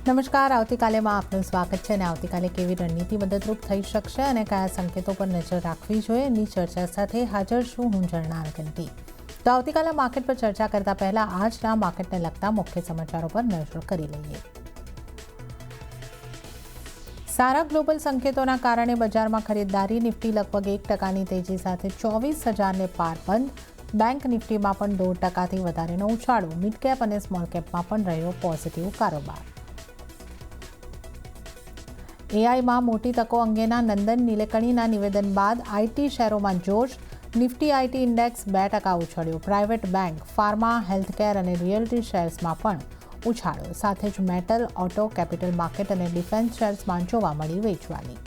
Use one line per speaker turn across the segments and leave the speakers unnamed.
નમસ્કાર, આવતીકાલેમાં આપનું સ્વાગત છે અને આવતીકાલે કેવી રણનીતિ મદદરૂપ થઈ શકશે અને કયા સંકેતો પર નજર રાખવી જોઈએ એની ચર્ચા સાથે હાજર છું હું જર્નાલ ગંટી. તો આવતીકાલે માર્કેટ પર ચર્ચા કરતા પહેલા આજના માર્કેટને લગતા મુખ્ય સમાચારો પર નજર કરી લઈએ. સારા ગ્લોબલ સંકેતોના કારણે બજારમાં ખરીદદારી. નિફ્ટી લગભગ 1% તેજી સાથે 24,000ને પાર બંધ. બેંક નિફ્ટીમાં પણ 2%થી વધારેનો ઉછાળો. મિડ કેપ અને સ્મોલ કેપમાં પણ રહ્યો પોઝિટિવ કારોબાર. એઆઈમાં મોટી તકો અંગેના નંદન નીલેકણીના નિવેદન બાદ આઈટી શેરોમાં જોશ. નિફ્ટી આઈટી ઇન્ડેક્સ 2% ઉછળ્યો. પ્રાઇવેટ બેંક, ફાર્મા, હેલ્થકેર અને રિયલ્ટી શેર્સમાં પણ ઉછાળો. સાથે જ મેટલ, ઓટો, કેપિટલ માર્કેટ અને ડિફેન્સ શેર્સમાં જોવા મળી વેચવાલી.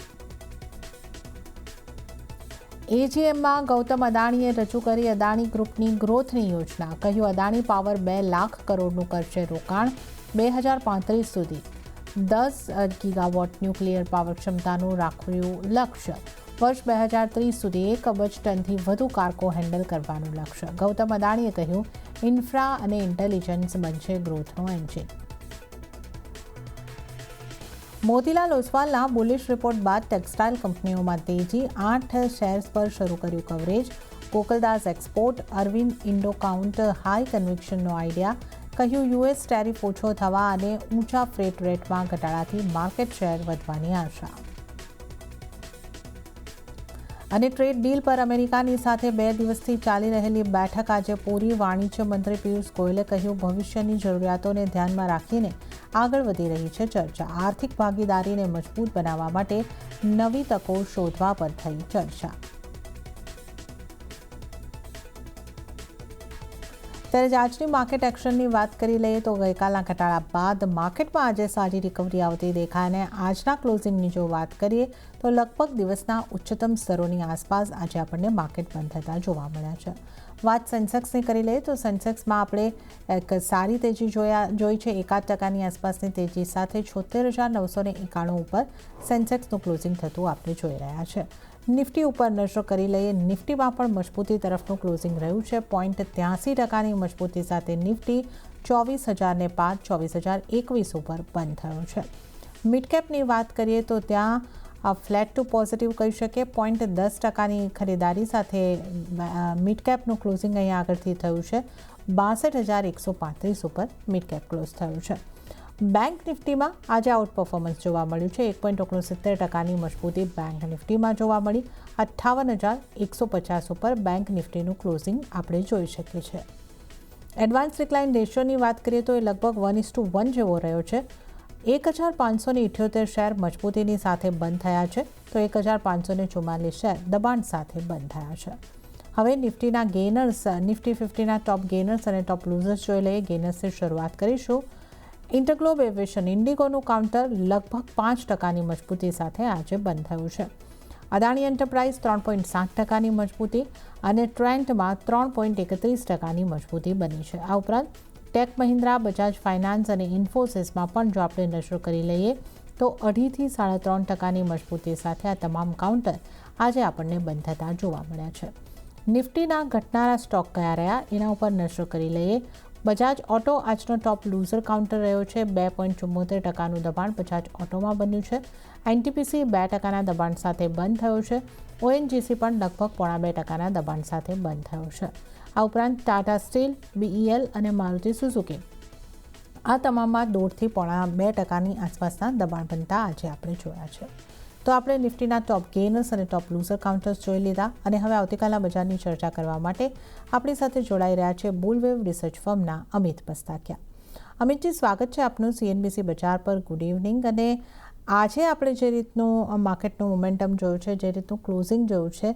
એજીએમમાં ગૌતમ અદાણીએ રજૂ કરી અદાણી ગ્રુપની ગ્રોથની યોજના. કહ્યું, અદાણી પાવર 2 લાખ કરોડનું કરશે રોકાણ 2035 સુધી. 10 ગીગાવોટ ન્યુક્લિયર પાવર ક્ષમતાનું રાખ્યું લક્ષ્ય. વર્ષ 2030 સુધી 1 અબજ ટનથી વધુ કાર્ગો હેન્ડલ કરવાનું લક્ષ્ય. ગૌતમ અદાણીએ કહ્યું, ઇન્ફ્રા અને ઇન્ટેલિજન્સ બનશે ગ્રોથનો એન્જિન. મોતીલાલ ઓસ્વાલના બુલિશ રિપોર્ટ બાદ ટેક્સટાઇલ કંપનીઓમાં તેજી. 8 શેર્સ પર શરૂ કર્યું coverage. Gokaldas export, Arvind Indo Count high કન્વિક્શનનો આઈડિયા. કહ્યું, યુએસ ટેરિફ ઓછો થવા અને ઊંચા ફ્રેટ રેટમાં ઘટાડાથી માર્કેટ શેર વધવાની આશા. અને ટ્રેડ ડીલ પર અમેરિકાની સાથે 2 દિવસથી ચાલી રહેલી બેઠક આજે પૂરી. વાણિજ્ય મંત્રી પિયુષ ગોયલે કહ્યું, ભવિષ્યની જરૂરિયાતોને ધ્યાનમાં રાખીને આગળ વધી રહી છે ચર્ચા. આર્થિક ભાગીદારીને મજબૂત બનાવવા માટે નવી તકો શોધવા પર થઈ ચર્ચા. ત્યારે જ આજની માર્કેટ એક્શનની વાત કરી લઈએ તો ગઈકાલના ઘટાડા બાદ માર્કેટમાં આજે સારી રિકવરી આવતી દેખાય અને આજના ક્લોઝિંગની જો વાત કરીએ તો લગભગ દિવસના ઉચ્ચતમ સ્તરોની આસપાસ આજે આપણને માર્કેટ બંધ થતા જોવા મળ્યા છે. વાત સેન્સેક્સની કરી લઈએ તો સેન્સેક્સમાં આપણે એક સારી તેજી જોઈ છે. 1% આસપાસની તેજી સાથે 76,991 ઉપર સેન્સેક્સનું ક્લોઝિંગ થતું આપણે જોઈ રહ્યા છે. નિફ્ટી ઉપર નજર કરી લઈએ. નિફ્ટીમાં પણ મજબૂતી તરફનું ક્લોઝિંગ રહ્યું છે. 0.83% મજબૂતી સાથે નિફ્ટી 24,000ને પાર 24,021 ઉપર બંધ થયો છે. મિડકેપની વાત કરીએ તો ત્યાં ફ્લેટ ટુ પોઝિટિવ કહી શકીએ. 0.10% ખરીદારી સાથે મિડકેપનું ક્લોઝિંગ અહીંયા આગળથી થયું છે. 62,135 ઉપર મિડકેપ ક્લોઝ થયું છે. બેંક નિફ્ટીમાં આજે આઉટ પરફોર્મન્સ જોવા મળ્યું છે. 1.69% મજબૂતી બેંક નિફ્ટીમાં જોવા મળી. 58,150 ઉપર બેંક નિફ્ટીનું ક્લોઝિંગ આપણે જોઈ શકીએ છીએ. એડવાન્સ ડિક્લાઇન રેશિયોની વાત કરીએ તો એ લગભગ 1:1 જેવો રહ્યો છે. 1,578 શેર મજબૂતીની સાથે બંધ થયા છે તો 1,544 શેર દબાણ સાથે બંધ થયા છે. હવે નિફ્ટીના ગેનર્સ, નિફ્ટી 50ના ટોપ ગેનર્સ અને ટોપ લૂઝર્સ જોઈ લઈએ. ગેનર્સથી શરૂઆત કરીશું. ઇન્ટરગ્લોબ એવિએશન ઇન્ડિગોનું કાઉન્ટર લગભગ 5%ની મજબૂતી સાથે આજે બંધ થયું છે. અદાણી એન્ટરપ્રાઇઝ 3.7%ની મજબૂતી અને ટ્રેન્ટમાં 3.31%ની મજબૂતી બની છે. આ ઉપરાંત ટેક મહિન્દ્રા, બજાજ ફાઇનાન્સ અને ઇન્ફોસિસમાં પણ જો આપણે નજર કરી લઈએ તો 2.5 થી 3.5%ની મજબૂતી સાથે આ તમામ કાઉન્ટર આજે આપણને બંધ થતા જોવા મળ્યા છે. નિફ્ટીના ઘટનારા સ્ટોક કયા રહ્યા એના ઉપર નજર કરી લઈએ. બજાજ ઓટો આજનો ટોપ લૂઝર કાઉન્ટર રહ્યો છે. 2.74%નું દબાણ બજાજ ઓટોમાં બન્યું છે. એનટીપીસી 2%ના દબાણ સાથે બંધ થયો છે. ઓએનજીસી પણ લગભગ 0.5%ના દબાણ સાથે બંધ થયો છે. આ ઉપરાંત ટાટા સ્ટીલ, બીઈએલ અને મારુતિ સુઝુકી આ તમામમાં 1.5 થી 0.2%ની આસપાસના દબાણ બનતા આજે આપણે જોયા છે. તો આપણે નિફ્ટીના ટોપ ગેનર્સ અને ટોપ લૂઝર કાઉન્ટર્સ જોઈ લીધા અને હવે આવતીકાલના બજારની ચર્ચા કરવા માટે આપણી સાથે જોડાઈ રહ્યા છે બુલવેવ રિસર્ચ ફર્મના અમિત પસ્તાકિયા. અમિતજી, સ્વાગત છે આપનું CNBC બજાર પર. Good evening. અને આજે આપણે જે રીતનું માર્કેટનું મોમેન્ટમ જોયું છે, જે રીતનું ક્લોઝિંગ જોયું છે,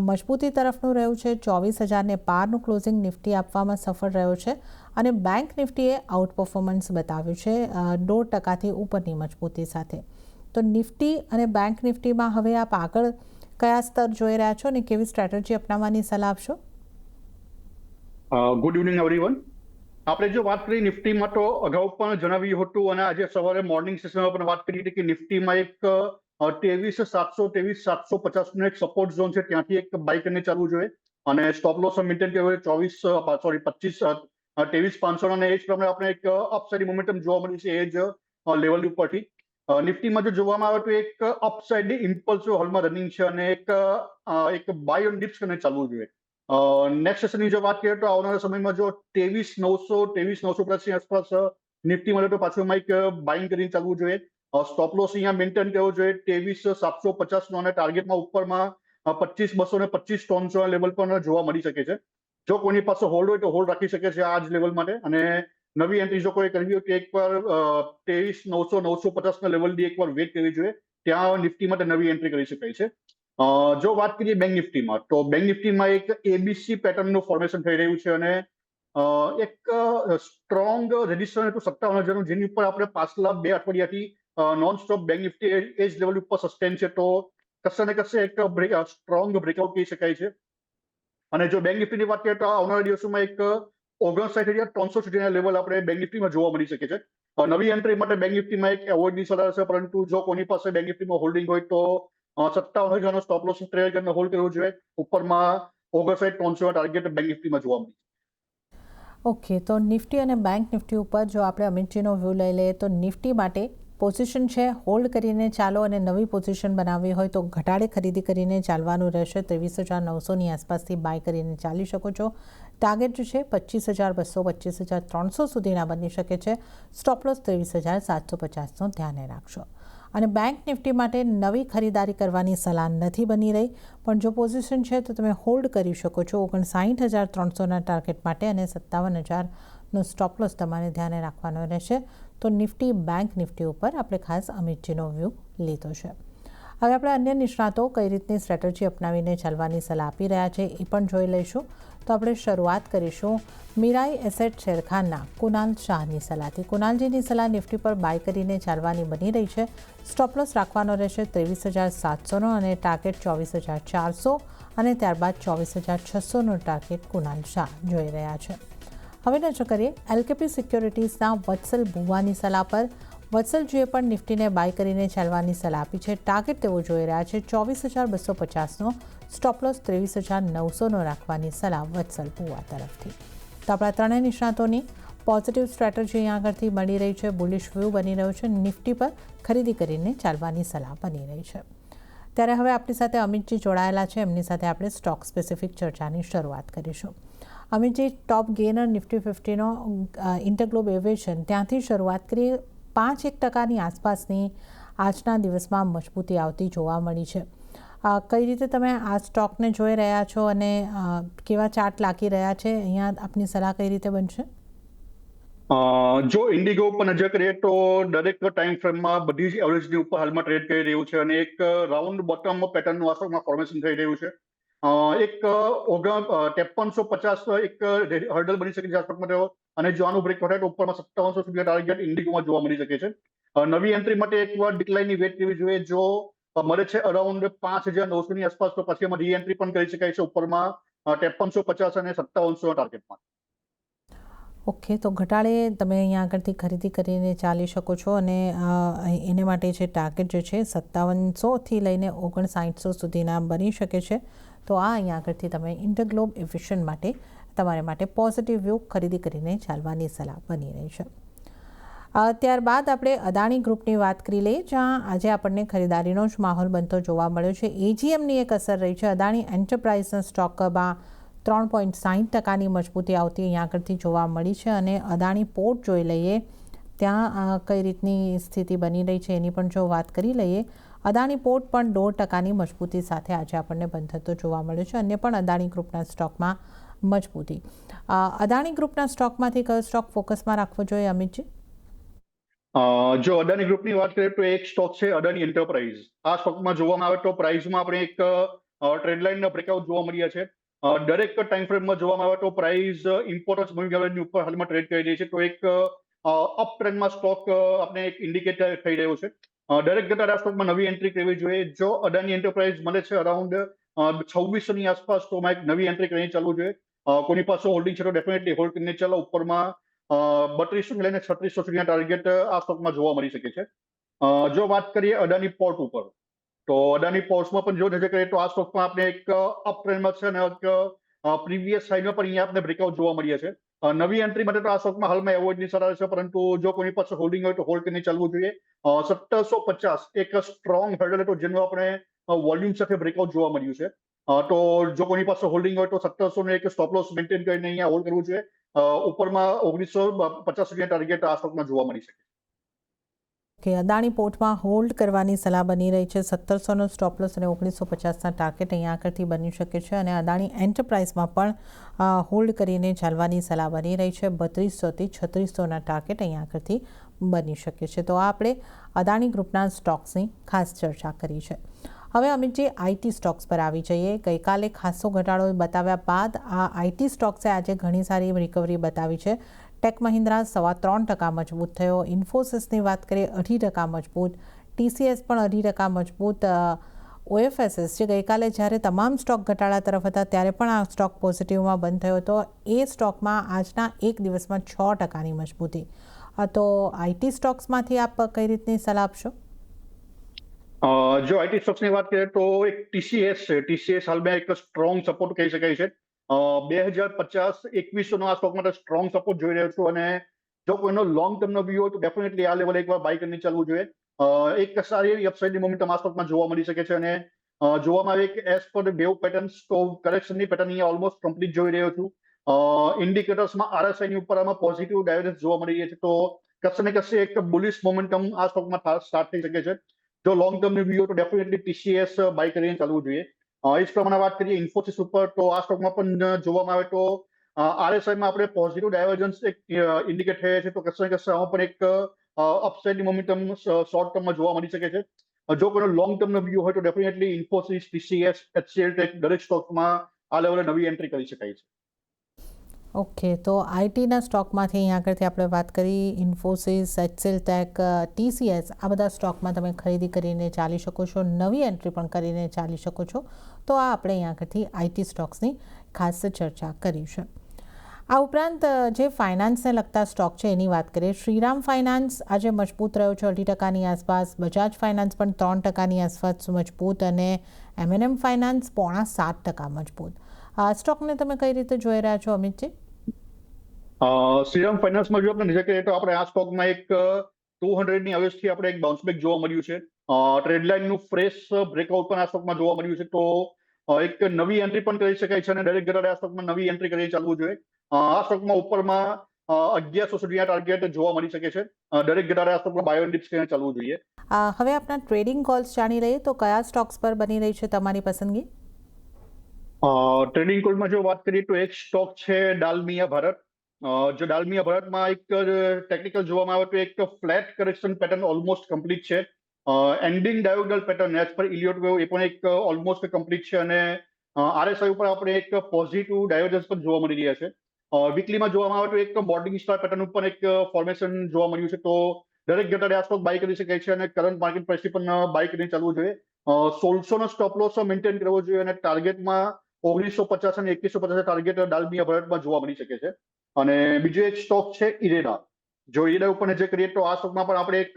મજબૂતી તરફનું રહ્યું છે. 24,000ને પારનું ક્લોઝિંગ નિફ્ટી આપવામાં સફળ રહ્યો છે અને બેંક નિફ્ટીએ આઉટ પરફોર્મન્સ બતાવ્યું છે 1.5%થી ઉપરની મજબૂતી સાથે. તો નિફ્ટી અને બેંક નિફ્ટીમાં હવે આપ આગળ કયા સ્તર જોઈ રહ્યા છો અને કેવી સ્ટ્રેટેજી અપનાવવાની સલાહ આપશો?
Good evening everyone. આપણે જો વાત કરી નિફ્ટીમાં તો અગાઉ પણ જણાવ્યું હતું અને આજે સવારે મોર્નિંગ સેશનમાં પણ વાત કરી હતી કે નિફ્ટીમાં એક 23,700 23,750નો એક સપોર્ટ ઝોન છે, ત્યાંથી એક બાય કરીને ચાલવું જોઈએ અને સ્ટોપ લોસ મેન્ટેન કર્યો 23,500 અને એ જ પ્રમાણે આપણે એક અપસાઇડ મોમેન્ટમ જોવા મળી છે. એ જ લેવલ ઉપરથી નિફ્ટીમાં જો જોવામાં આવે તો એક અપસાઇડ ઇમ્પલ્સિવ હોલમાં રનિંગ છે અને એક બાય ઓન ડિપ્સ કરીને ચાલવું જોઈએ. નેક્સ્ટ સેશનની જો વાત કરીએ તો આવનારા સમયમાં જો 23,900 આસપાસ નિફ્ટી મળે તો પાછું એમાં એક બાઇંગ કરીને ચાલવું જોઈએ. સ્ટોપ લોસ અહીંયા મેન્ટેન કરવો જોઈએ 23,750 નો અને ટાર્ગેટમાં ઉપરમાં 25,200 ને 25,300 લેવલ પર જોવા મળી શકે છે. જો કોઈની પાસે હોલ્ડ હોય તો હોલ્ડ રાખી શકે છે આ જ લેવલ માટે અને નવી એન્ટ્રી જો કોઈ કરવી હોય તો એકવાર 23,900 950 ના લેવલની એકવાર વેટ કરવી જોઈએ. ત્યાં નિફ્ટી માટે નવી એન્ટ્રી કરી શકાય છે. જો વાત કરીએ બેંક નિફ્ટીમાં તો બેંક નિફ્ટીમાં એક એબીસી પેટર્નનું ફોર્મેશન થઈ રહ્યું છે અને એક સ્ટ્રોંગ રેઝિસ્ટન્સ હતું 57,000 જેની ઉપર આપણે પાછલા 2 અઠવાડિયાથી નોન સ્ટોપ બેંક નિફ્ટી એ જ લેવલ ઉપર સસ્ટેન છે તો કશે ને કશે એક સ્ટ્રોંગ બ્રેકઆઉટ કહી શકાય છે. અને જો બેંક નિફ્ટીની વાત કરીએ તો આવનારા દિવસોમાં એક 59,300 સુધીના લેવલ આપણે બેંક નિફ્ટીમાં જોવા મળી શકે છે. નવી એન્ટ્રી માટે બેંક નિફ્ટીમાં એક એવોર્ડની સલાહ છે પરંતુ જો કોની પાસે બેંક નિફ્ટીમાં હોલ્ડિંગ હોય તો 57,000 સ્ટોપ લોસ ટ્રેડ કરીને હોલ્ડ કરવું જોઈએ. ઉપરમાં 59,300 ટાર્ગેટ બેંક નિફ્ટીમાં જોવા મળે.
ઓકે, તો નિફ્ટી અને બેંક નિફ્ટી ઉપર જો આપણે અમિતજીનો વ્યૂ લઈ લઈએ તો નિફ્ટી માટે પોઝિશન છે હોલ્ડ કરીને ચાલો અને નવી પોઝિશન બનાવવી હોય તો ઘટાડે ખરીદી કરીને ચાલવાનું રહેશે. 23,900ની આસપાસથી બાય કરીને ચાલી શકો છો. ટાર્ગેટ જે છે 25,200 25,300 સુધીના બની શકે છે. સ્ટોપ લોસ 23,750નો ધ્યાને રાખશો. અને બેંક નિફ્ટી માટે નવી ખરીદારી કરવાની સલાહ નથી બની રહી પણ જો પોઝિશન છે તો તમે હોલ્ડ કરી શકો છો 59,300ના ટાર્ગેટ માટે અને 57,000નો સ્ટોપ લોસ તમારે ધ્યાને રાખવાનો રહેશે. તો નિફ્ટી બેંક નિફ્ટી ઉપર આપણે ખાસ અમિતજીનો વ્યૂ લીધો છે. હવે આપણે અન્ય નિષ્ણાતો કઈ રીતની સ્ટ્રેટેજી અપનાવીને ચાલવાની સલાહ આપી રહ્યા છે એ પણ જોઈ લઈશું. તો આપણે શરૂઆત કરીશું મીરાઈ એસેટ શેરખાનના કુનાલ શાહની સલાહથી. કુનાલજીની સલાહ નિફ્ટી પર બાય કરીને ચાલવાની બની રહી છે. સ્ટોપ લોસ રાખવાનો રહેશે 23,700નો અને ટાર્ગેટ 24,400 અને ત્યારબાદ 24,600નો ટાર્ગેટ કુનાલ શાહ જોઈ રહ્યા છે. હવે નજર કરીએ એલકેપી સિક્યોરિટીઝના વત્સલ ભુવાની સલાહ પર. વત્સલજીએ પણ નિફ્ટીને બાય કરીને ચાલવાની સલાહ આપી છે. ટાર્ગેટ તેઓ જોઈ રહ્યા છે 24,250નો, સ્ટોપ લોસ 23,900નો રાખવાની સલાહ વત્સલ ભુવા તરફથી. તો આપણા ત્રણેય નિષ્ણાતોની પોઝિટિવ સ્ટ્રેટેજી અહીંયા આગળથી મળી રહી છે. બુલિશ વ્યૂ બની રહ્યો છે. નિફ્ટી પર ખરીદી કરીને ચાલવાની સલાહ બની રહી છે. ત્યારે હવે આપણી સાથે અમિતજી જોડાયેલા છે. એમની સાથે આપણે સ્ટોક સ્પેસિફિક ચર્ચાની શરૂઆત કરીશું. અમિતજી, ટોપ ગેનર નિફ્ટી 50નો ઇન્ટરગ્લોબ એવિએશન ત્યાંથી શરૂઆત કરીએ. 5% આસપાસની આજના દિવસમાં મજબૂતી આવતી જોવા મળી છે. કઈ રીતે તમે આ સ્ટોકને જોઈ રહ્યા છો અને કેવા ચાર્ટ લાગી રહ્યા છે? અહીંયા આપની સલાહ કઈ રીતે બનશે?
જો ઇન્ડિગો ઉપર નજર કરીએ તો દરેક ટાઈમ ફ્રેમમાં બધી જ એવરેજની ઉપર હાલમાં ટ્રેડ કરી રહ્યું છે અને એક રાઉન્ડ બોટમ પેટર્નનું આ સ્ટોકમાં ફોર્મેશન થઈ રહ્યું છે. એક 5350 એક હર્ડલ બની શકે છે આ સ્ટોક માટે અને જો આનું બ્રેક થાય તો ઉપરમાં 5700 સુધી ટાર્ગેટ ઇન્ડિગોમાં જોવા મળી શકે છે. નવી એન્ટ્રી માટે એકવાર ડિક્લાઇનની વેટ કરવી જોઈએ. જો મળે છે અરાઉન્ડ 5,900ની આસપાસ તો પછી એમાં રી એન્ટ્રી પણ કરી શકાય છે ઉપરમાં 5350 અને 5700 ટાર્ગેટમાં.
ઓકે, તો ઘટાડે તમે અહીંયા આગળથી ખરીદી કરીને ચાલી શકો છો અને એને માટે જે ટાર્ગેટ જે છે 5700થી લઈને 5900 સુધીના બની શકે છે. તો આ અહીંયા આગળથી તમે ઇન્ટરગ્લોબ એવિએશન માટે તમારે માટે પોઝિટિવ વ્યૂ ખરીદી કરીને ચાલવાની સલાહ બની રહી છે. ત્યારબાદ આપણે અદાણી ગ્રુપની વાત કરી લઈએ જ્યાં આજે આપણને ખરીદારીનો જ માહોલ બનતો જોવા મળ્યો છે. એજીએમની એક અસર રહી છે. અદાણી એન્ટરપ્રાઇઝના સ્ટોકમાં 3.60%ની મજબૂતી આવતી અહીંયા આગળથી જોવા મળી છે અને અદાણી પોર્ટ જોઈ લઈએ ત્યાં કઈ રીતની સ્થિતિ બની રહી છે એની પણ જો વાત કરી લઈએ. અદાણી પોર્ટ પણ 0.5%ની મજબૂતી સાથે આજે આપણને બંધ થતો જોવા મળ્યો છે. અન્ય પણ અદાણી ગ્રુપના સ્ટોકમાં મજબૂતી. અદાણી ગ્રુપના સ્ટોકમાંથી કયો સ્ટોક ફોકસમાં રાખવો જોઈએ અમિતજી?
જો અદાણી ગ્રુપની વાત કરીએ તો એક સ્ટોક છે અદાણી એન્ટરપ્રાઇઝ. આ સ્ટોકમાં જોવામાં આવે તો પ્રાઇસમાં આપણે એક ટ્રેન્ડલાઇનના બ્રેકઆઉટ જોવા મળ્યા છે. દરેક ટાઈમ ફ્રેમમાં જોવામાં આવે તો પ્રાઇસ ઇમ્પોર્ટન્સ મૂવિંગ એવરેજની ઉપર હાલમાં ટ્રેડ કરી રહી છે તો એક અપ ટ્રેન્ડમાં સ્ટોક આપણે એક ઇન્ડિકેટ થઈ રહ્યો છે. દરેક ઘટાડા સ્ટોકમાં નવી એન્ટ્રી કરવી જોઈએ. જો અદાણી એન્ટરપ્રાઇઝ મળે છે અરાઉન્ડ 2600ની આસપાસ તો એક નવી એન્ટ્રી કરીને ચાલવું જોઈએ. કોની પાસે હોલ્ડિંગ છે તો ડેફિનેટલી હોલ્ડ કરીને ચાલો. ઉપરમાં 3200 લઈને 3600 સુધીના ટાર્ગેટ આ સ્ટોકમાં જોવા મળી શકે છે. જો વાત કરીએ અદાણી પોર્ટ ઉપર તો અદાણી પોર્ટ્સમાં પણ જો નજર કરીએ તો આ સ્ટોકમાં આપણે એક અપ ટ્રેન્ડમાં છે અને પ્રીવિયસ સાઇડમાં પણ અહીંયા આપણે બ્રેકઆઉટ જોવા મળ્યા છે. નવી એન્ટ્રી માટે તો આ સ્ટોકમાં હાલમાં એવોર્ડની સલાહ છે, પરંતુ જો કોઈની પાસે હોલ્ડિંગ હોય તો હોલ્ડ કરીને ચાલવું જોઈએ. 1750 એક સ્ટ્રોંગ હર્ડલ હતો જેનું આપણે વોલ્યુમ સાથે બ્રેકઆઉટ જોવા મળ્યું છે. તો જો કોઈની પાસે હોલ્ડિંગ હોય તો 1700 ને એક સ્ટોપ લોસ મેન્ટેન કરીને અહીંયા હોલ્ડ કરવું જોઈએ. ઉપરમાં 1950 સુધીના ટાર્ગેટ આ સ્ટોકમાં જોવા મળી શકે.
કે અદાણી પોર્ટમાં હોલ્ડ કરવાની સલાહ બની રહી છે. 1700નો સ્ટોપ લોસ અને 1950ના ટાર્ગેટ અહીંયા આગળથી બની શકે છે અને અદાણી એન્ટરપ્રાઇઝમાં પણ હોલ્ડ કરીને ચાલવાની સલાહ બની રહી છે. 3200થી 3600ના ટાર્ગેટ અહીંયા આગળથી બની શકે છે. તો આ આપણે અદાણી ગ્રુપના સ્ટોક્સની ખાસ ચર્ચા કરી છે. હવે અમિતજી, આઈટી સ્ટોક્સ પર આવી જઈએ. ગઈકાલે ખાસો ઘટાડો બતાવ્યા બાદ આ આઈટી સ્ટોક્સે આજે ઘણી સારી રિકવરી બતાવી છે. ટેક મહિન્દ્રા 3.25% મજબૂત થયો. ઇન્ફોસિસની વાત કરીએ 2.5% મજબૂત. TCS પણ 2.5% મજબૂત. OFSS જે ગઈકાલે જ્યારે તમામ સ્ટોક ઘટાડા તરફ હતા ત્યારે પણ આ સ્ટોક પોઝિટિવમાં બંધ થયો હતો. એ સ્ટોકમાં આજના એક દિવસમાં 6%ની મજબૂતી. તો આઈટી સ્ટોક્સમાંથી આપ કઈ રીતની સલાહ આપશો?
જો આઈટી સ્ટોક્સની વાત કરીએ તો એક TCS છે. TCS હાલમાં એક સ્ટ્રોંગ સપોર્ટ કહી શકાય છે. 2050-2100 આ સ્ટોક માટે સ્ટ્રોંગ સપોર્ટ જોઈ રહ્યો છું અને જો કોઈનો લોંગ ટર્મનો વ્યૂ હોય તો ડેફિનેટલી આ લેવલે એકવાર બાય કરીને ચાલવું જોઈએ. એક સારી એવી અપસાઇડની મોમેન્ટમ આ સ્ટોકમાં જોવા મળી શકે છે અને જોવામાં આવે કે as per the wave patterns તો કરેક્શનની પેટર્ન અહીંયા ઓલમોસ્ટ કમ્પ્લીટ જોઈ રહ્યો છું. ઇન્ડિકેટર્સમાં RSIની ઉપર આમાં પોઝિટિવ ડાયવર્જન્સ જોવા મળી રહી છે, તો કશે ને કશે એક બુલિશ મોમેન્ટમ આ સ્ટોકમાં સ્ટાર્ટ થઈ શકે છે. જો લોંગ ટર્મની વ્યૂ તો ડેફિનેટલી TCS બાય કરીને ચાલવું જોઈએ. એ જ પ્રમાણે વાત કરીએ ઇન્ફોસિસ ઉપર તો આ સ્ટોકમાં પણ જોવામાં આવે તો RSIમાં આપણે પોઝિટિવ ડાયવર્જન્સ એક ઇન્ડિકેટ થયા છે, તો કશે ને કશે આમાં પણ એક અપસાઇડની મોમેન્ટમ શોર્ટ ટર્મમાં જોવા મળી શકે છે. જો કોઈનો લોંગ ટર્મનો વ્યૂ હોય તો definitely Infosys, TCS, HCL tech દરેક સ્ટોકમાં આ લેવલે નવી એન્ટ્રી કરી શકાય છે.
ઓકે, તો આઈટીના સ્ટોકમાંથી અહીંયા આગળથી આપણે વાત કરી. ઇન્ફોસિસ, HCL ટેક, TCS આ બધા સ્ટોકમાં તમે ખરીદી કરીને ચાલી શકો છો, નવી એન્ટ્રી પણ કરીને ચાલી શકો છો. તો આ આપણે અહીંયા આગળથી આઈટી સ્ટોક્સની ખાસ ચર્ચા કરી છે. આ ઉપરાંત જે ફાઇનાન્સને લગતા સ્ટોક છે એની વાત કરીએ. શ્રીરામ ફાઇનાન્સ આજે મજબૂત રહ્યો છે 2.5%ની આસપાસ. બજાજ ફાઇનાન્સ પણ 3%ની આસપાસ મજબૂત અને M&M ફાઇનાન્સ 6.5% મજબૂત. આ સ્ટોકને તમે કઈ રીતે જોઈ રહ્યા છો અમિતજી?
શ્રીરામ ફાઇનાન્સમાં જો આપણે નજર કરીએ તો આપણે આ સ્ટોકમાં એક 200ની અવેજથી આપણે એક બાઉન્સબેક જોવા મળ્યું છે. ટ્રેડલાઇનનું ફ્રેશ બ્રેકઆઉટ પણ આ સ્ટોકમાં જોવા મળ્યું છે, તો એક નવી એન્ટ્રી પણ કરી શકાય છે અને દરેક ઘટાડે આ સ્ટોકમાં નવી એન્ટ્રી કરી ચાલવું જોઈએ. આ સ્ટોકમાં ઉપરમાં 1100 સુધીના ટાર્ગેટ જોવા મળી શકે છે. દરેક ઘટાડે આ સ્ટોકમાં બાય ઓન ડિપ્સ કરીને ચાલવું જોઈએ.
હવે આપણા ટ્રેડિંગ કોલ્સ જાણી લઈએ. તો કયા સ્ટોક્સ પર બની રહી છે તમારી પસંદગી?
ટ્રેડિંગ કોલમાં જો વાત કરીએ તો એક સ્ટોક છે ડાલમિયા ભારત. જો ડાલમિયા ભારતમાં એક ટેકનિકલ જોવામાં આવે તો એક flat correction pattern almost complete છે. Ending diagonal pattern as per Elliott wave એ પણ એક ઓલમોસ્ટ કમ્પ્લીટ છે અને RSI ઉપર આપણે એક પોઝિટિવ ડાયવર્જન્સ પણ જોવા મળી રહ્યા છે. વીકલીમાં જોવામાં આવે તો એક મોર્નિંગ સ્ટાર પેટર્ન ઉપર એક ફોર્મેશન જોવા મળ્યું છે, તો દરેક ઘટાડે આ સ્ટોક બાય કરી શકાય છે અને કરંટ માર્કેટ પ્રાઇસથી પણ બાય કરીને ચાલવું જોઈએ. 1600નો સ્ટોપ લોસ મેન્ટેન કરવો જોઈએ અને ટાર્ગેટમાં 1950 અને 2150 ટાર્ગેટ ડાલમિયા ભારતમાં જોવા મળી શકે છે. અને બીજો એક સ્ટોક છે ઇરેડા. જો ઇરેડા ઉપર નજર કરીએ તો આ સ્ટોકમાં પણ આપણે એક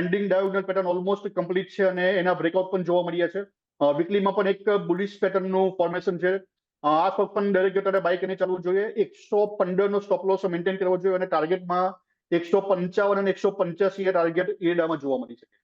ending diagonal pattern almost complete છે અને એના બ્રેકઆઉટ પણ જોવા મળ્યા છે. વીકલીમાં પણ એક બુલિશ પેટર્નનું ફોર્મેશન છે. આ સ્ટોક પણ દરેક ઘટાડે બાય કરીને ચાલવું જોઈએ. 115નો સ્ટોપ લોસ મેન્ટેન કરવો જોઈએ અને ટાર્ગેટમાં 155 અને 185 ટાર્ગેટ ઇરેડામાં જોવા મળી શકે.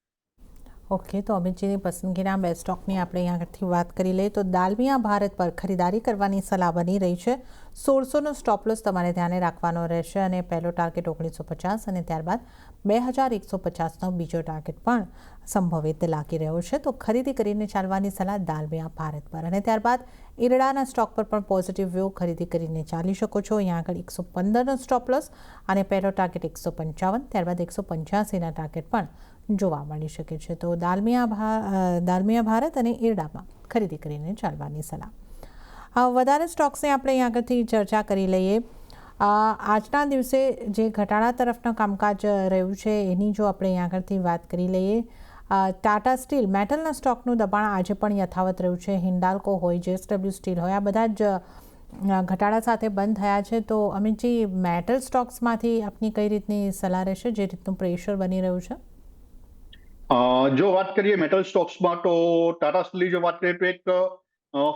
ઓકે, તો અમિતજીની પસંદગીના બે સ્ટોકની આપણે અહીંયાથી વાત કરી લઈએ તો ડાલમિયા ભારત પર ખરીદારી કરવાની સલાહ બની રહી છે. 1600નો સ્ટોપ લોસ તમારે ધ્યાને રાખવાનો રહેશે અને પહેલો ટાર્ગેટ 1950 અને ત્યારબાદ 2150નો બીજો ટાર્ગેટ પણ સંભવિત લાગી રહ્યો છે. તો ખરીદી કરીને ચાલવાની સલાહ ડાલમિયા ભારત પર અને ત્યારબાદ ઇરડાના સ્ટોક પર પણ પોઝિટિવ વ્યૂ ખરીદી કરીને ચાલી શકો છો. અહીંયા આગળ 115નો સ્ટોપ લોસ અને પહેલો ટાર્ગેટ 155, ત્યારબાદ 185ના ટાર્ગેટ પણ જોવા મળી શકે છે. તો ડાલમિયા ભારત અને ઇરડામાં ખરીદી કરીને ચાલવાની સલાહ. વધારે સ્ટોક્સની આપણે અહીં આગળથી ચર્ચા કરી લઈએ. આજના દિવસે જે ઘટાડા તરફના કામકાજ રહ્યું છે એની જો આપણે અહીં આગળથી વાત કરી લઈએ. ટાટા સ્ટીલ મેટલના સ્ટોકનું દબાણ આજે પણ યથાવત રહ્યું છે. હિન્ડાલ્કો હોય, JSW સ્ટીલ હોય, આ બધા જ ઘટાડા સાથે બંધ થયા છે. તો અમિતજી, મેટલ સ્ટોક્સમાંથી આપની કઈ રીતની સલાહ રહેશે, જે રીતનું પ્રેશર બની રહ્યું છે?
જો વાત કરીએ મેટલ સ્ટોક્સમાં તો ટાટા સ્ટીલની જો વાત કરીએ તો એક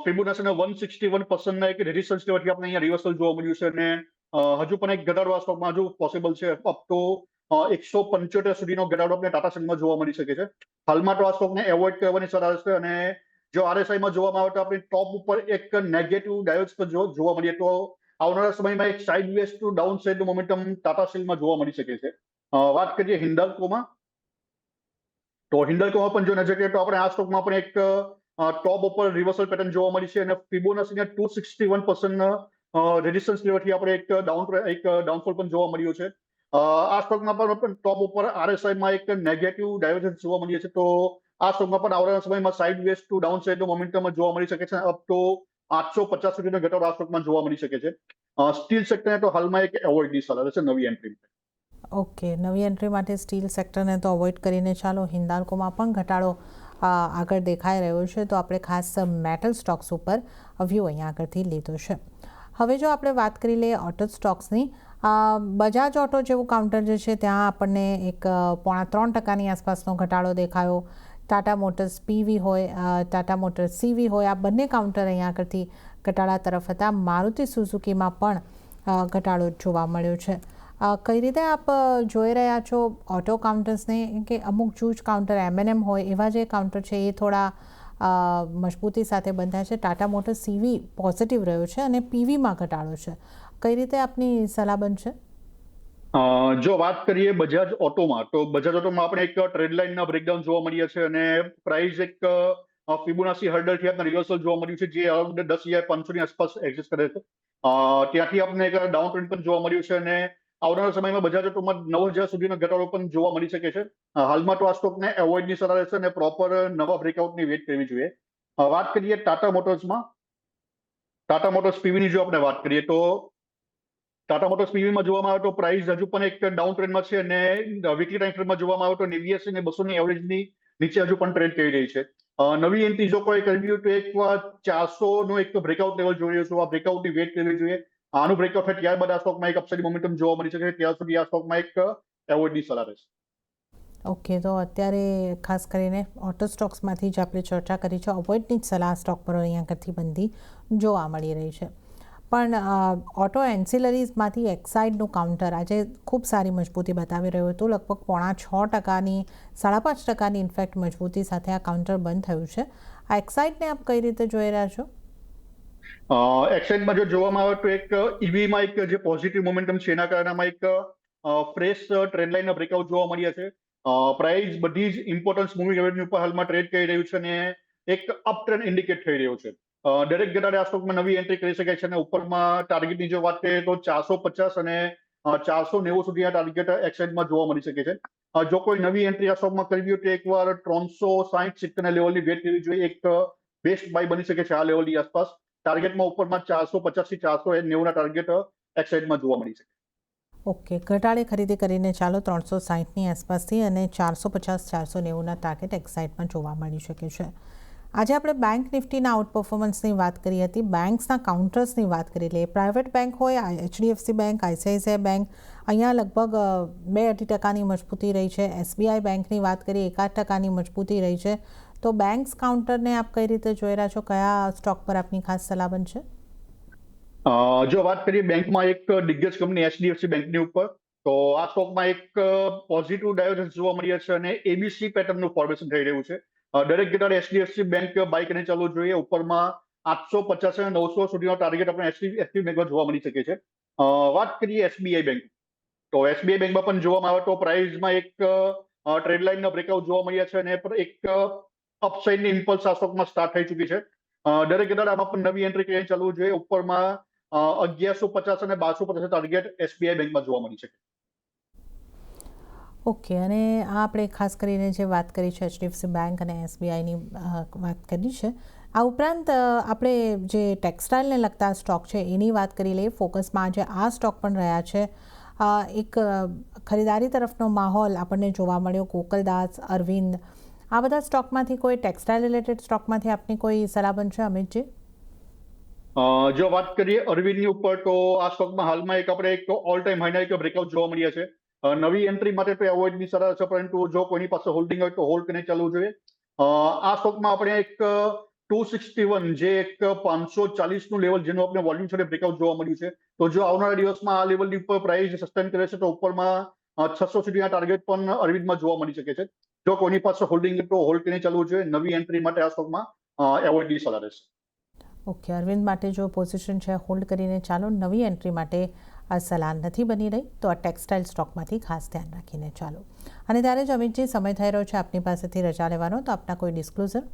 ફિબોનાચીના 161% એક રેઝિસ્ટન્સ લેવલથી આપણે અહીંયા રિવર્સલ જોવા મળ્યું છે અને હજુ પણ એક ઘટાડો આ સ્ટોકમાં હજુ પોસિબલ છે. અપ ટુ 175 સુધીનો ઘટાડો આપણે ટાટા સ્ટીલમાં જોવા મળી શકે છે. હાલમાં તો આ સ્ટોકને એવોઇડ કરવાની સલાહ છે. અને જો આરએસઆઈમાં જોવામાં આવે તો આપણે ટોપ ઉપર એક નેગેટિવ ડાયોડ્સ જોવા મળીએ તો આવનારા સમયમાં એક સાઇડ વેઝ ટુ ડાઉન સાઇડનું મોમેન્ટમ ટાટા સ્ટીલમાં જોવા મળી શકે છે. વાત કરીએ હિન્દાલ્કોમાં, તો હિન્દાલ્કોમાં પણ જો નજર કરીએ તો આપણે આ સ્ટોકમાં પણ એક ટોપ ઉપર રિવર્સલ પેટર્ન જોવા મળી છે. અને ફિબોનાચીના 261% રેઝિસ્ટન્સ લેવલથી આપણે એક ડાઉનફોલ પણ જોવા મળ્યો છે. આ સ્ટોકમાં પણ ટોપ ઉપર આરએસઆઈમાં એક નેગેટિવ ડાયવર્જન્સ જોવા મળીએ છે. તો આ સ્ટોકમાં પણ આવનારા સમયમાં સાઇડ વેઝ ટુ ડાઉન સાઇડનો મોમેન્ટમ જોવા મળી શકે છે. અપ ટુ 850 સુધીનો ઘટાડો આ સ્ટોકમાં જોવા મળી શકે છે. સ્ટીલ સેક્ટરને તો હાલમાં એક એવોઇડની સલાહ રહેશે નવી એન્ટ્રી.
ઓકે, નવી એન્ટ્રી માટે સ્ટીલ સેક્ટરને તો અવોઇડ કરીને ચાલો. હિન્દાલ્કોમાં પણ ઘટાડો આગળ દેખાઈ રહ્યો છે, તો આપણે ખાસ મેટલ સ્ટોક્સ ઉપર વ્યૂ અહીંયા આગળથી લીધો છે. હવે જો આપણે વાત કરી લઈએ ઓટો સ્ટોક્સની, બજાજ ઓટો જેવું કાઉન્ટર જે છે ત્યાં આપણને એક 3.25% આસપાસનો ઘટાડો દેખાયો. ટાટા મોટર્સ પીવી હોય, ટાટા મોટર્સ સીવી હોય, આ બંને કાઉન્ટર અહીંયા આગળથી ઘટાડા તરફ હતા. મારુતિ સુઝુકીમાં પણ ઘટાડો જોવા મળ્યો છે. કઈ રીતે આપ જોઈ રહ્યા છો ઓટો કાઉન્ટર્સને, કે અમુક જૂજ કાઉન્ટર એમએનએમ હોય એવા જે કાઉન્ટર છે એ થોડા મજબૂતી સાથે બંધાય છે? ટાટા મોટર્સ સીવી પોઝિટિવ રહ્યો છે અને પીવીમાં ઘટાડો છે. કઈ રીતે આપની સલાહ બનશે?
જો વાત કરીએ બજાજ ઓટોમાં, તો બજાજ ઓટોમાં આપણે એક ટ્રેડ લાઇનના બ્રેકડાઉન જોવા મળ્યા છે. અને પ્રાઇસ એક ફિબોનાચી હર્ડલથી આપણે રિવર્સલ જોવા મળ્યું છે, જે અરાઉન્ડ 10,500ની આસપાસ એક્ઝિસ્ટ કરે છે. ત્યાંથી આપણે એક ડાઉન ટ્રેન્ડ પણ જોવા મળ્યું છે. અને આવનારા સમયમાં બજાજ ઓટોમાં 9,000 સુધીનો ઘટાડો પણ જોવા મળી શકે છે. હાલમાં તો આ સ્ટોકને એવોઇડની સલાહ રહેશે અને પ્રોપર નવા બ્રેકઆઉટની વેટ કરવી જોઈએ. વાત કરીએ ટાટા મોટર્સમાં, ટાટા મોટર્સ પીવીની જો આપણે વાત કરીએ તો ટાટા મોટર્સ પીવીમાં જોવામાં આવે તો પ્રાઇસ હજુ પણ એક ડાઉન ટ્રેન્ડમાં છે. અને વીકલી ટાઈમ ફ્રેમમાં જોવામાં આવે તો 89 અને 200ની એવરેજની નીચે હજુ પણ ટ્રેડ કરી રહી છે. નવી એન્ટ્રી જો કોઈ કરવી હોય તો એક 400નો એક બ્રેકઆઉટ લેવલ જોઈ રહ્યો છું. આ બ્રેકઆઉટની વેટ કરવી જોઈએ. આનું બ્રેકઆઉટ થાય ત્યારબાદ આ સ્ટોકમાં એક અપસાઇડ મોમેન્ટમ જોવા મળી શકે. ત્યાં સુધી આ સ્ટોકમાં એક એવોઇડની સલાહ રહેશે.
ઓકે, તો અત્યારે ખાસ કરીને ઓટો સ્ટોક્સમાંથી જ આપણે ચર્ચા કરી છે. અવોઇડની જ સલાહ સ્ટોક પર અહીંયા આગળથી બંધી જોવા મળી રહી છે. પણ ઓટો એન્સિલરીઝમાંથી એક્સાઇડનું કાઉન્ટર આજે ખૂબ સારી મજબૂતી બતાવી રહ્યું હતું. લગભગ 5.5%ની 5.5%ની ઇનફેક્ટ મજબૂતી સાથે આ કાઉન્ટર બંધ થયું છે. આ એક્સાઇડને આપ કઈ રીતે જોઈ રહ્યા છો?
એક્સાઇડમાં જો જોવામાં આવે તો એક ઈવીમાં એક જે પોઝિટિવ મોમેન્ટમ છે એના કારણે આમાં એક ફ્રેશ ટ્રેન્ડ લાઇનના બ્રેકઆઉટ જોવા મળ્યા છે. પ્રાઇસ બધી જ ઇમ્પોર્ટન્સ મૂવિંગ એવરેજ ઉપર હાલમાં ટ્રેડ કરી રહ્યું છે અને એક અપ ટ્રેન્ડ ઇન્ડિકેટ થઈ રહ્યો છે. દરેક ઘટાડે આ સ્ટોકમાં નવી એન્ટ્રી કરી શકાય છે. અને ઉપરમાં ટાર્ગેટની જો વાત કરીએ તો 450 અને 490 સુધી આ ટાર્ગેટ એક્સાઇડમાં જોવા મળી શકે છે. જો કોઈ નવી એન્ટ્રી આ સ્ટોકમાં કરવી હોય તો એકવાર 360-70 લેવલની વેટ કરવી જોઈએ. એક બેસ્ટ બાય બની શકે છે આ લેવલની આસપાસ. ટાર્ગેટમાં ઉપરમાં 450 થી 490ના ટાર્ગેટ એક્સાઇડમાં જોવા મળી શકે.
ઓકે, ઘટાડે ખરીદી કરીને ચાલો 360ની આસપાસથી અને 450-490ના ટાર્ગેટ એક્સાઇડમાં જોવા મળી શકે છે. આજે આપણે બેંક નિફ્ટીના આઉટ પરફોર્મન્સની વાત કરી હતી. બેંક્સના કાઉન્ટર્સની વાત કરી લઈએ. પ્રાઇવેટ બેંક હોય, HDFC બેંક, ICICI બેંક, અહીંયા લગભગ 2-2.5%ની મજબૂતી રહી છે. SBI બેંકની વાત કરીએ 1% મજબૂતી રહી છે. તો બેંક્સ કાઉન્ટરને આપ કઈ રીતે જોઈ રહ્યા છો? કયા સ્ટોક પર આપની ખાસ સલાહ બનશે?
જો વાત કરીએ બેંકમાં એક દિગ્ગજ કંપની HDFC બેંકની ઉપર, તો આ સ્ટોકમાં એક પોઝિટિવ ડાયવર્જન્સ જોવા મળ્યા છે અને ABC પેટર્નનું ફોર્મેશન થઈ રહ્યું છે. દરેક ઘટાડે HDFC બેંક બાય કરીને ચાલવું જોઈએ. ઉપરમાં 850 અને 900 સુધીનો ટાર્ગેટ આપણે HDFC બેંકમાં જોવા મળી શકે છે. વાત કરીએ SBI બેંક, તો SBI બેંકમાં પણ જોવામાં આવે તો પ્રાઇસમાં એક ટ્રેડ લાઇનના બ્રેકઆઉટ જોવા મળ્યા છે અને એક અપસાઇડની ઇમ્પલ્સ આ સ્ટોકમાં સ્ટાર્ટ થઈ ચૂકી છે. દરેક ઘટાડે આમાં પણ નવી એન્ટ્રી કરીને ચાલવું જોઈએ. ઉપરમાં 1150 અને 1250 ટાર્ગેટ SBI બેંકમાં જોવા મળી શકે.
ઓકે, અને આ આપણે ખાસ કરીને જે વાત કરી છે HDFC બેંક અને SBIની વાત કરી છે. આ ઉપરાંત આપણે જે ટેક્સટાઇલને લગતા સ્ટોક છે એની વાત કરી લઈએ. ફોકસમાં આજે આ સ્ટોક પણ રહ્યા છે. એક ખરીદારી તરફનો માહોલ આપણને જોવા મળ્યો. ગોકલદાસ, અરવિંદ, આ બધા સ્ટોકમાંથી કોઈ ટેક્સટાઇલ રિલેટેડ સ્ટોકમાંથી આપની કોઈ સલાહ બનશે અમિતજી?
જો વાત કરીએ અરવિંદની ઉપર, તો આ સ્ટોકમાં હાલમાં આપણે એક ઓલ ટાઈમ હાઈના એક બ્રેકઆઉટ જોવા મળ્યા છે. નવી એન્ટ્રી માટે તો એવોઇડની સલાહ છે, પરંતુ જો કોઈની પાસે હોલ્ડિંગ હોય તો હોલ્ડ કરીને ચાલવું જોઈએ. આ સ્ટોકમાં આપણે એક 261 જે એક 540 નું લેવલ જેનું આપણે વોલ્યુમ સાથે બ્રેકઆઉટ જોવા મળ્યું છે. તો જો આવનારા દિવસમાં આ લેવલની ઉપર પ્રાઇસ સસ્ટેન કરે છે તો ઉપરમાં 600 સુધીના ટાર્ગેટ પણ અરવિંદમાં જોવા મળી શકે છે. જો કોઈની પાસે હોલ્ડિંગ તો હોલ્ડ કરીને ચાલવું જોઈએ. નવી એન્ટ્રી માટે આ સ્ટોકમાં એવોઇડની સલાહ રહેશે.
ઓકે, અરવિંદ માટે જો પોઝિશન છે હોલ્ડ કરીને ચાલો, નવી એન્ટ્રી માટે આ સલાહ નથી બની રહી, તો આ ટેક્સટાઇલ સ્ટોકમાંથી ખાસ ધ્યાન રાખીને ચાલો. અને ત્યારે જ અમિતજી, સમય થઈ રહ્યો છે આપની પાસેથી રજા લેવાનો, તો આપના કોઈ ડિસ્ક્લોઝર?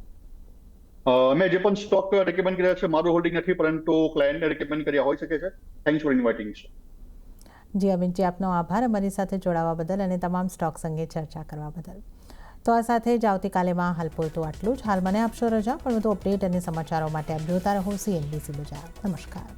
મેં જે પણ સ્ટોક રેકમેન્ડ કર્યા છે મારું હોલ્ડિંગ નથી, પરંતુ ક્લાયન્ટને રેકમેન્ડ કર્યા હોઈ શકે છે. Thanks for inviting.
જી અમિતજી, આપનો આભાર અમારી સાથે જોડાવા બદલ અને તમામ સ્ટોક્સ અંગે ચર્ચા કરવા બદલ. તો આ સાથે જ આવતીકાલેમાં હાલ પૂરતું આટલું જ. હાલ મને આપશો રજા, પણ વધુ અપડેટ અને સમાચારો માટે આપ જોતા રહો CNBC બજાર. નમસ્કાર.